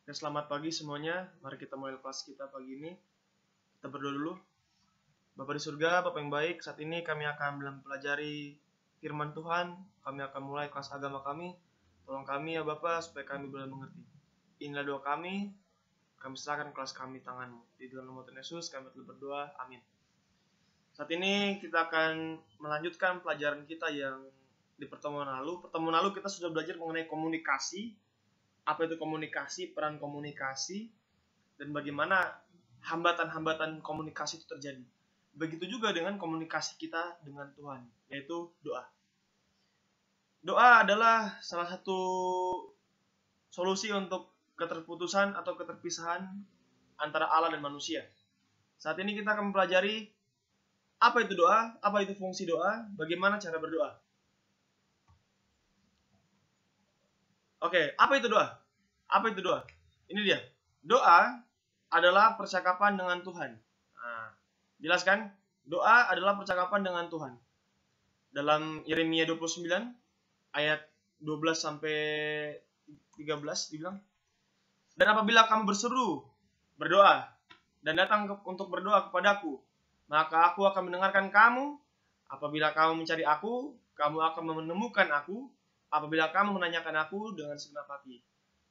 Oke, selamat pagi semuanya. Mari kita mulai kelas kita pagi ini. Kita berdoa dulu. Bapa di surga, Bapa yang baik, saat ini kami akan mempelajari firman Tuhan. Kami akan mulai kelas agama kami. Tolong kami ya Bapa, supaya kami boleh mengerti. Inilah doa kami serahkan kelas kami tangan-Mu. Di dalam nama Tuhan Yesus kami telah berdoa. Amin. Saat ini kita akan melanjutkan pelajaran kita yang di pertemuan lalu. Pertemuan lalu kita sudah belajar mengenai komunikasi. Apa itu komunikasi, peran komunikasi, dan bagaimana hambatan-hambatan komunikasi itu terjadi. Begitu juga dengan komunikasi kita dengan Tuhan, yaitu doa. Doa adalah salah satu solusi untuk keterputusan atau keterpisahan antara Allah dan manusia. Saat ini kita akan mempelajari apa itu doa, apa itu fungsi doa, bagaimana cara berdoa. Oke, apa itu doa? Apa itu doa? Ini dia. Doa adalah percakapan dengan Tuhan. Nah, jelas kan? Doa adalah percakapan dengan Tuhan. Dalam Yeremia 29 ayat 12 sampai 13 dibilang, dan apabila kamu berseru, berdoa, dan datang untuk berdoa kepadaku, maka aku akan mendengarkan kamu. Apabila kamu mencari aku, kamu akan menemukan aku. Apabila kamu menanyakan aku dengan segenap hati.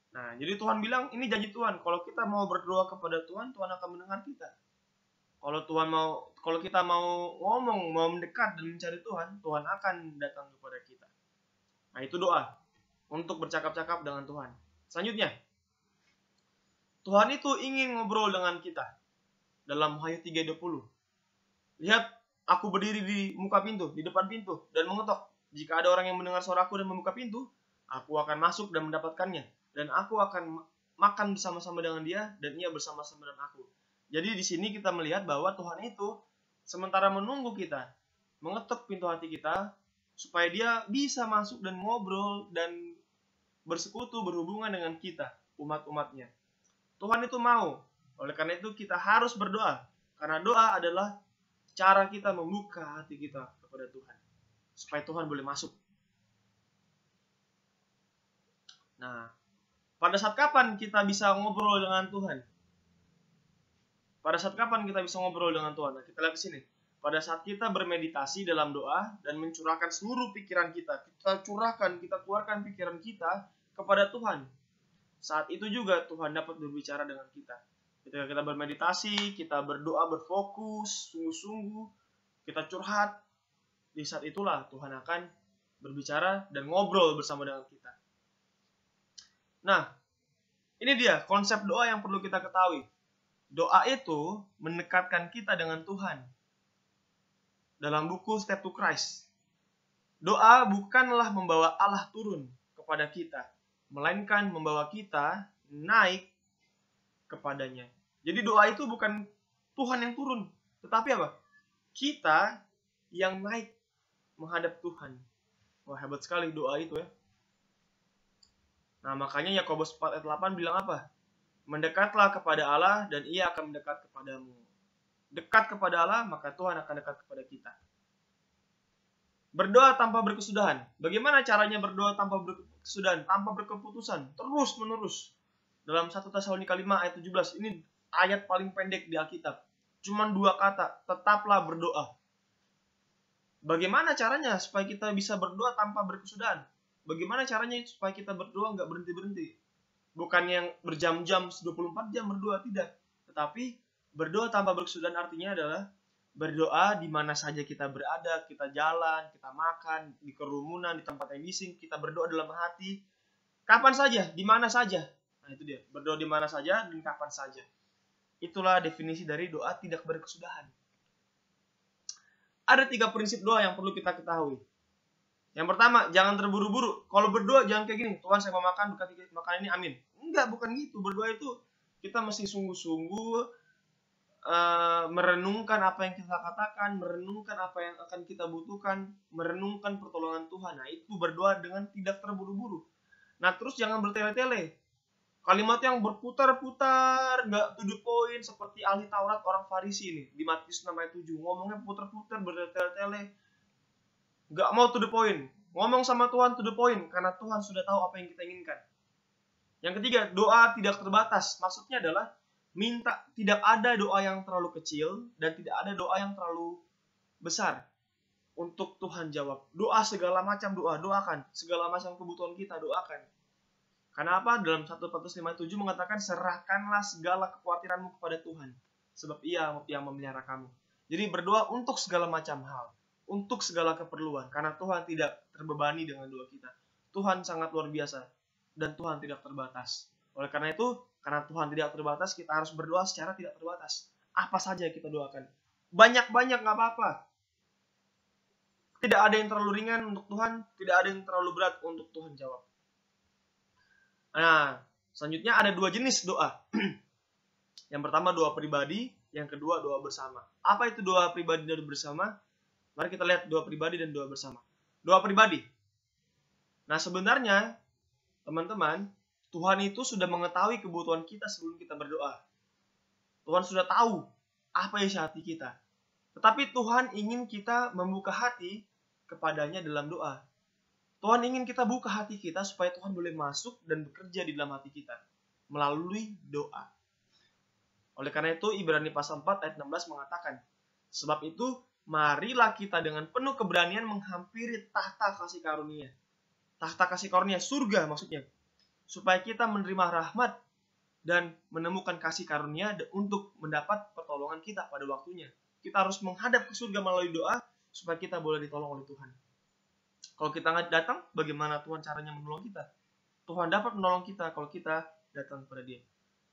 Nah, jadi Tuhan bilang, ini janji Tuhan. Kalau kita mau berdoa kepada Tuhan, Tuhan akan mendengar kita. Kalau kita mau ngomong, mau mendekat dan mencari Tuhan, Tuhan akan datang kepada kita. Nah, itu doa untuk bercakap-cakap dengan Tuhan. Selanjutnya, Tuhan itu ingin ngobrol dengan kita. Dalam Wahyu 3:20. Lihat, aku berdiri di muka pintu, di depan pintu, dan mengetok. Jika ada orang yang mendengar suaraku dan membuka pintu, aku akan masuk dan mendapatkannya. Dan aku akan makan bersama-sama dengan dia, dan ia bersama-sama dengan aku. Jadi di sini kita melihat bahwa Tuhan itu sementara menunggu kita, mengetuk pintu hati kita, supaya dia bisa masuk dan ngobrol dan bersekutu, berhubungan dengan kita, umat-umatnya. Tuhan itu mau. Oleh karena itu kita harus berdoa. Karena doa adalah cara kita membuka hati kita kepada Tuhan. Supaya Tuhan boleh masuk. Nah, pada saat kapan kita bisa ngobrol dengan Tuhan? Pada saat kapan kita bisa ngobrol dengan Tuhan? Nah, kita lihat di sini. Pada saat kita bermeditasi dalam doa dan mencurahkan seluruh pikiran kita. Kita keluarkan pikiran kita kepada Tuhan. Saat itu juga Tuhan dapat berbicara dengan kita. Ketika kita bermeditasi, kita berdoa berfokus, sungguh-sungguh, kita curhat, di saat itulah Tuhan akan berbicara dan ngobrol bersama dengan kita. Nah, ini dia konsep doa yang perlu kita ketahui. Doa itu mendekatkan kita dengan Tuhan. Dalam buku Step to Christ, doa bukanlah membawa Allah turun kepada kita, melainkan membawa kita naik kepadanya. Jadi doa itu bukan Tuhan yang turun, tetapi apa? Kita yang naik menghadap Tuhan. Wah, hebat sekali doa itu ya. Nah, makanya Yakobus 4 ayat 8 bilang apa? Mendekatlah kepada Allah dan ia akan mendekat kepadamu. Dekat kepada Allah, maka Tuhan akan dekat kepada kita. Berdoa tanpa berkesudahan. Bagaimana caranya berdoa tanpa berkesudahan, tanpa berkeputusan, terus menerus? Dalam 1 Tesalonika 5 ayat 17, ini ayat paling pendek di Alkitab. Cuman 2 kata, tetaplah berdoa. Bagaimana caranya supaya kita bisa berdoa tanpa berkesudahan? Bagaimana caranya supaya kita berdoa nggak berhenti-berhenti? Bukan yang berjam-jam, 24 jam berdoa, tidak. Tetapi berdoa tanpa berkesudahan artinya adalah berdoa di mana saja kita berada, kita jalan, kita makan, di kerumunan, di tempat yang bising, kita berdoa dalam hati. Kapan saja, di mana saja. Nah itu dia, berdoa di mana saja dan kapan saja. Itulah definisi dari doa tidak berkesudahan. Ada 3 prinsip doa yang perlu kita ketahui. Yang pertama, jangan terburu-buru. Kalau berdoa jangan kayak gini, Tuhan saya mau makan, berkati makan ini, amin. Enggak, bukan gitu. Berdoa itu kita mesti sungguh-sungguh merenungkan apa yang kita katakan, merenungkan apa yang akan kita butuhkan, merenungkan pertolongan Tuhan. Nah, itu berdoa dengan tidak terburu-buru. Nah, terus jangan bertele-tele. Kalimat yang berputar-putar, nggak to the point, seperti ahli Taurat orang Farisi ini. Di Matius 6 ayat 7, ngomongnya putar-putar, bertele-tele. Nggak mau to the point. Ngomong sama Tuhan to the point, karena Tuhan sudah tahu apa yang kita inginkan. Yang ketiga, doa tidak terbatas. Maksudnya adalah tidak ada doa yang terlalu kecil dan tidak ada doa yang terlalu besar untuk Tuhan jawab. Doa segala macam doa, doakan. Segala macam kebutuhan kita, doakan. Karena apa? Dalam 1 Petrus 5:7 mengatakan, serahkanlah segala kekhawatiranmu kepada Tuhan, sebab Ia yang memelihara kamu. Jadi berdoa untuk segala macam hal, untuk segala keperluan, karena Tuhan tidak terbebani dengan doa kita. Tuhan sangat luar biasa, dan Tuhan tidak terbatas. Oleh karena itu, karena Tuhan tidak terbatas, kita harus berdoa secara tidak terbatas. Apa saja kita doakan. Banyak-banyak nggak apa-apa. Tidak ada yang terlalu ringan untuk Tuhan, tidak ada yang terlalu berat untuk Tuhan jawab. Nah, selanjutnya ada 2 jenis doa. Yang pertama doa pribadi, yang kedua doa bersama. Apa itu doa pribadi dan doa bersama? Mari kita lihat doa pribadi dan doa bersama. Doa pribadi. Nah, sebenarnya teman-teman, Tuhan itu sudah mengetahui kebutuhan kita sebelum kita berdoa. Tuhan sudah tahu apa isi hati kita. Tetapi Tuhan ingin kita membuka hati kepadanya dalam doa. Tuhan ingin kita buka hati kita supaya Tuhan boleh masuk dan bekerja di dalam hati kita melalui doa. Oleh karena itu Ibrani pasal 4 ayat 16 mengatakan, sebab itu marilah kita dengan penuh keberanian menghampiri tahta kasih karunia. Tahta kasih karunia, surga maksudnya. Supaya kita menerima rahmat dan menemukan kasih karunia untuk mendapat pertolongan kita pada waktunya. Kita harus menghadap ke surga melalui doa supaya kita boleh ditolong oleh Tuhan. Kalau kita nggak datang, bagaimana Tuhan caranya menolong kita? Tuhan dapat menolong kita kalau kita datang kepada Dia.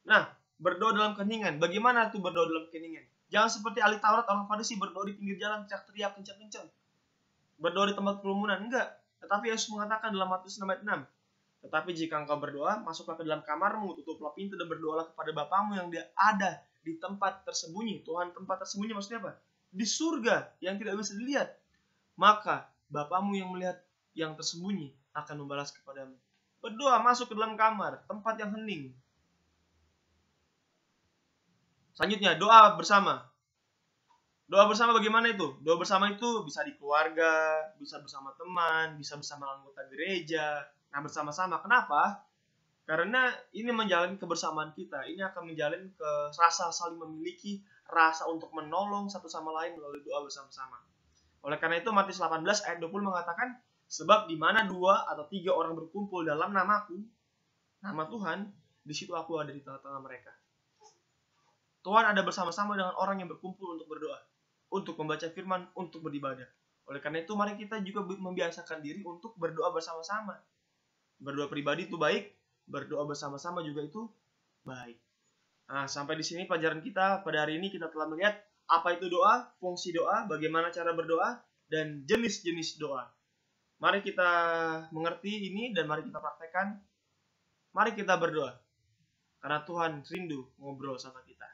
Nah, berdoa dalam keheningan. Bagaimana tuh berdoa dalam keheningan? Jangan seperti ahli Taurat orang Farisi berdoa di pinggir jalan, teriak kencang-kencang. Berdoa di tempat kerumunan, enggak. Tetapi Yesus mengatakan dalam Matius 6 ayat 6. Tetapi jika engkau berdoa, masuklah ke dalam kamarmu, tutuplah pintu dan berdoalah kepada Bapamu yang ada di tempat tersembunyi. Tuhan tempat tersembunyi maksudnya apa? Di surga yang tidak bisa dilihat. Maka Bapamu yang melihat yang tersembunyi akan membalas kepadamu. Berdoa masuk ke dalam kamar, tempat yang hening. Selanjutnya, doa bersama. Doa bersama bagaimana itu? Doa bersama itu bisa di keluarga, bisa bersama teman, bisa bersama anggota gereja. Nah, bersama-sama. Kenapa? Karena ini menjalin kebersamaan kita. Ini akan menjalin rasa saling memiliki, rasa untuk menolong satu sama lain melalui doa bersama-sama. Oleh karena itu Matius 18 ayat 20 mengatakan, sebab di mana 2 atau 3 orang berkumpul dalam namaku, nama Tuhan, di situ aku ada di tengah-tengah mereka. Tuhan ada bersama-sama dengan orang yang berkumpul untuk berdoa, untuk membaca firman, untuk beribadah. Oleh karena itu mari kita juga membiasakan diri untuk berdoa bersama-sama. Berdoa pribadi itu baik, berdoa bersama-sama juga itu baik. Nah, sampai di sini pelajaran kita pada hari ini kita telah melihat apa itu doa, fungsi doa, bagaimana cara berdoa, dan jenis-jenis doa. Mari kita mengerti ini dan mari kita praktekkan. Mari kita berdoa. Karena Tuhan rindu ngobrol sama kita.